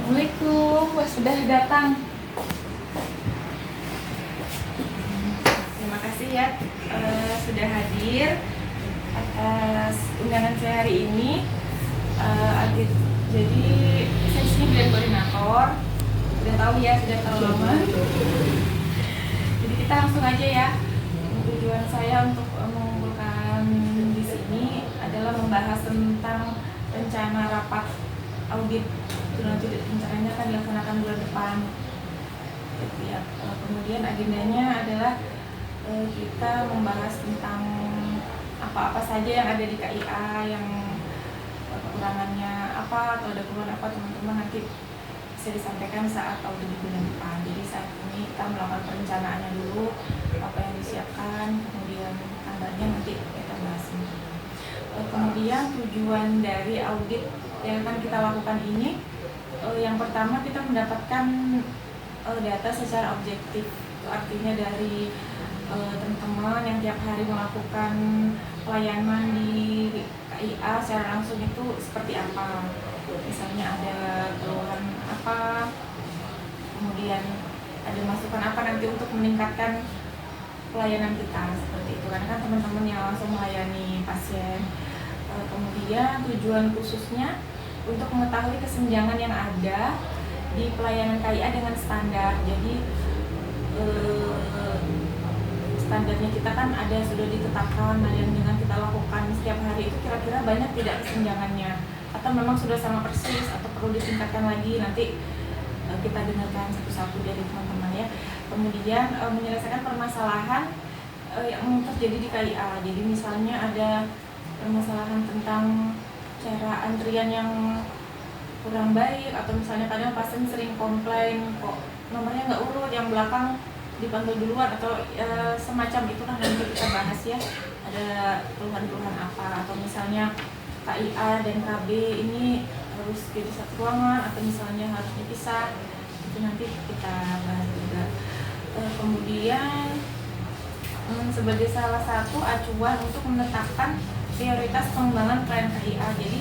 Assalamualaikum, wah sudah datang. Terima kasih ya sudah hadir atas undangan saya hari ini. Jadi saya sini brand koordinator. Sudah tahu ya, sudah terlalu lama. Jadi kita langsung aja ya. Tujuan saya untuk mengumpulkan di sini adalah membahas tentang rencana rapat audit. Itu nanti rencananya akan dilaksanakan bulan depan. Ya, kemudian agendanya adalah kita membahas tentang apa-apa saja yang ada di KIA, yang kekurangannya apa atau ada keluhan apa, teman-teman nanti bisa disampaikan saat audit di bulan depan. Jadi saat ini kita melakukan perencanaannya dulu, apa yang disiapkan, kemudian tanggalnya nanti kita bahas. Kemudian tujuan dari audit yang akan kita lakukan ini, yang pertama kita mendapatkan data secara objektif. Itu artinya dari teman-teman yang tiap hari melakukan pelayanan di KIA secara langsung itu seperti apa. Misalnya ada keluhan apa, kemudian ada masukan apa nanti untuk meningkatkan pelayanan kita, seperti itu kan teman-teman yang langsung melayani pasien. Kemudian tujuan khususnya untuk mengetahui kesenjangan yang ada di pelayanan KIA dengan standar. Jadi standarnya kita kan ada, sudah ditetapkan. Nah, yang dengan kita lakukan setiap hari itu kira-kira banyak tidak kesenjangannya, atau memang sudah sama persis atau perlu ditingkatkan lagi. Nanti kita dengarkan satu-satu dari teman-teman ya. Kemudian menyelesaikan permasalahan yang terjadi di KIA. Jadi misalnya ada permasalahan tentang cara antrian yang kurang baik, atau misalnya kadang pasien sering komplain kok nomornya nggak urut, yang belakang dipanggil duluan, atau semacam itu kan nanti kita bahas ya, ada keluhan-keluhan apa, atau misalnya KIA dan KB ini harus jadi satu ruangan atau misalnya harus dipisah, itu nanti kita bahas juga. Kemudian sebagai salah satu acuan untuk menetapkan prioritas pengembangan klien KIA. Jadi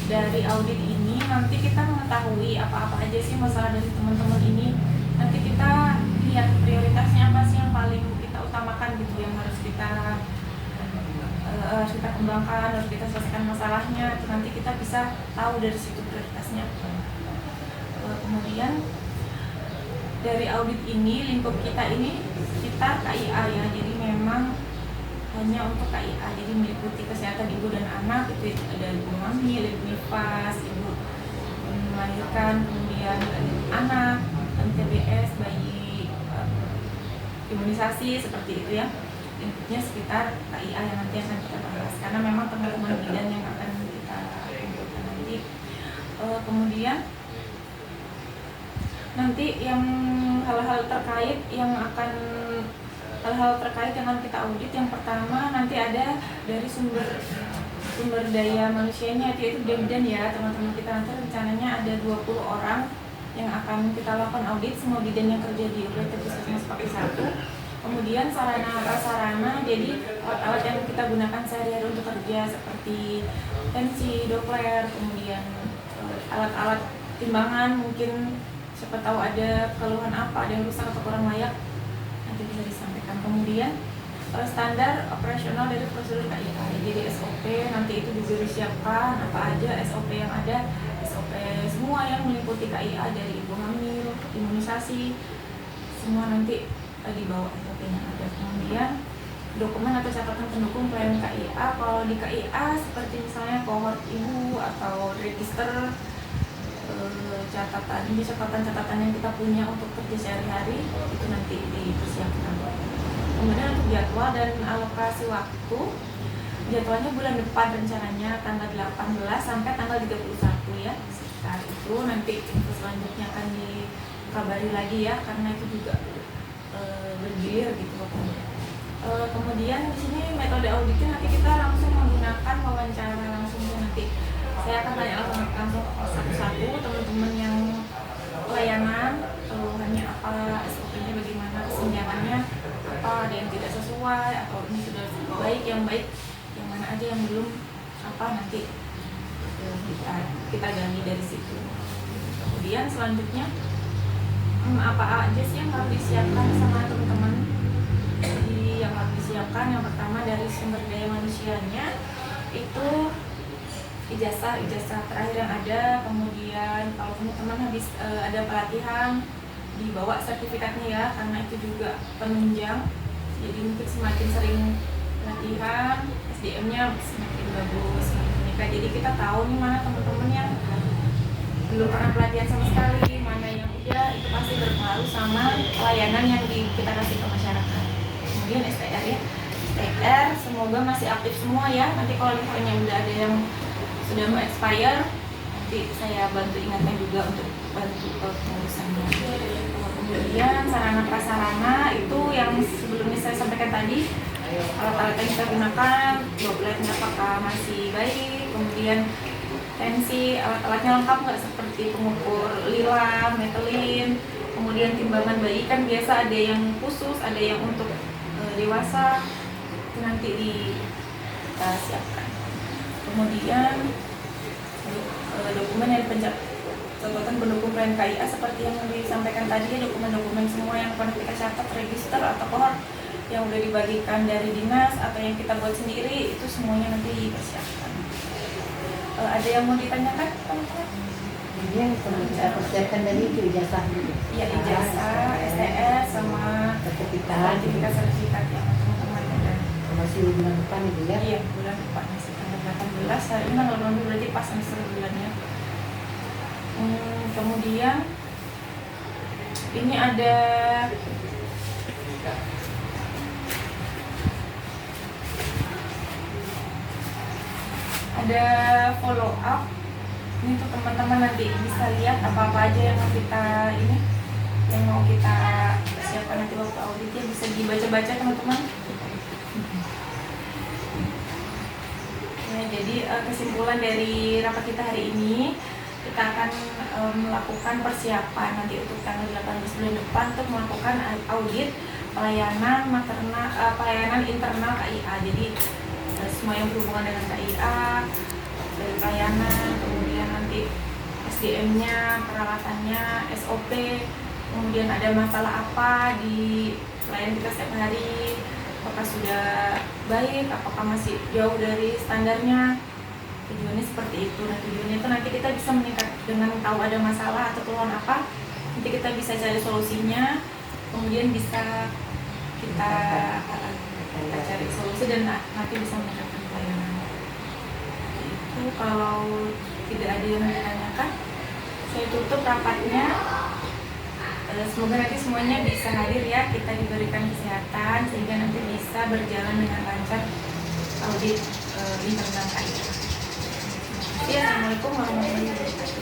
dari audit ini nanti kita mengetahui apa-apa aja sih masalah dari teman-teman ini. Nanti kita lihat prioritasnya apa sih yang paling kita utamakan gitu, yang harus kita kembangkan, harus kita selesaikan masalahnya. Itu nanti kita bisa tahu dari situ prioritasnya. Kemudian dari audit ini, lingkup kita ini kita KIA ya, jadi memang hanya untuk KIA, jadi meliputi kesehatan ibu dan anak. Itu ada ibu hamil, ibu nifas, ibu melahirkan, kemudian anak, MTBS, bayi, imunisasi, seperti itu ya. Inputnya sekitar KIA yang nanti akan kita bahas, karena memang teman-teman bidan yang akan kita kumpulkan nanti. Kemudian nanti yang hal-hal terkait yang akan kita audit, yang pertama nanti ada dari sumber daya manusianya, yaitu bidan ya teman-teman. Kita nanti rencananya ada 20 orang yang akan kita lakukan audit, semua bidan yang kerja di UPT Puskesmas Pakai 1. Kemudian sarana prasarana, jadi alat-alat yang kita gunakan sehari-hari untuk kerja seperti tensi, Doppler, kemudian alat-alat timbangan, mungkin siapa tahu ada keluhan apa, ada yang rusak atau kurang layak, nanti bisa disampaikan. Kemudian standar operasional dari prosedur KIA, jadi SOP nanti itu juga disiapkan, apa aja SOP yang ada, SOP semua yang meliputi KIA, dari ibu hamil, imunisasi, semua nanti di bawah SOP yang ada. Kemudian dokumen atau catatan pendukung pelayanan KIA. Kalau di KIA seperti misalnya kohort ibu atau register, catatan yang kita punya untuk kerja sehari-hari, itu nanti dipersiapkan. Kemudian untuk jadwal dan alokasi waktu, jadwalnya bulan depan rencananya tanggal 18 sampai tanggal 31 ya, sekitar itu. Nanti info selanjutnya akan dikabari lagi ya, karena itu juga bergilir gitu pokoknya. Kemudian di sini metode auditnya nanti kita langsung menggunakan wawancara langsung. Nanti saya akan tanya langsung satu-satu teman-teman yang pelayanan, keluhannya apa, SOP-nya bagaimana, kesenjangannya apa, ada yang tidak sesuai atau ini sudah baik, yang mana aja, yang belum apa, nanti kita gali dari situ. kemudian selanjutnya apa aja sih yang harus disiapkan sama teman-teman. Jadi yang harus disiapkan yang pertama dari sumber daya manusianya itu ijazah terakhir yang ada, kemudian kalau teman-teman habis ada pelatihan dibawa sertifikatnya ya, karena itu juga penunjang. Jadi mungkin semakin sering latihan SDM-nya semakin bagus, semakin meningkat. Jadi kita tahu nih mana teman-teman yang belum pernah pelatihan sama sekali, mana yang udah, itu pasti berpengaruh sama pelayanan yang kita kasih ke masyarakat. Kemudian STR ya, STR semoga masih aktif semua ya. Nanti kalau misalnya udah ada yang sudah mau expire, nanti saya bantu ingatkan juga untuk bantu pengurusannya. Kemudian sarana prasarana itu yang sebelumnya saya sampaikan tadi, alat-alat yang kita gunakan, dropletnya apakah masih baik, kemudian tensi, alat-alatnya lengkap nggak, seperti pengukur lila, metelin, kemudian timbangan bayi kan biasa ada yang khusus, ada yang untuk dewasa, itu nanti kita siapkan. Kemudian dokumen dari catatan pendukung plan KIA seperti yang disampaikan tadi, dokumen-dokumen semua yang pernah kita catat, register atau kohort yang udah dibagikan dari dinas atau yang kita buat sendiri, itu semuanya nanti dipersiapkan. Ada yang mau ditanyakan teman-teman? Ini yang kita persiapkan tadi itu ijazah dulu. Iya, ijazah, STS sama sertifikat yang teman-teman ada. Masih bulan depan itu ya? Iya, bulan depan masih tanggal 18. Hari ini tanggal 20 berarti pas semester bulannya. Kemudian ini ada follow up. Ini tuh teman-teman nanti bisa lihat apa-apa aja yang mau kita siapkan nanti waktu auditnya, bisa dibaca-baca teman-teman. Ya, jadi kesimpulan dari rapat kita hari ini, kita akan melakukan persiapan nanti untuk tanggal 18 bulan depan untuk melakukan audit pelayanan internal KIA. Jadi semua yang berhubungan dengan KIA, dari pelayanan, kemudian nanti SDM-nya, peralatannya, SOP, kemudian ada masalah apa di pelayanan kita setiap hari, apakah sudah baik, apakah masih jauh dari standarnya. Tujuannya seperti itu. Nah, tujuannya itu nanti kita bisa meningkat dengan tahu ada masalah atau keluhan apa, nanti kita bisa cari solusinya, kemudian bisa kita cari solusi dan nanti bisa meningkatkan pelayanan. Itu kalau tidak ada yang ditanyakan, saya tutup rapatnya. Semoga nanti semuanya bisa hadir ya, kita diberikan kesehatan sehingga nanti bisa berjalan dengan lancar audit internal KIA. Assalamualaikum warahmatullahi wabarakatuh.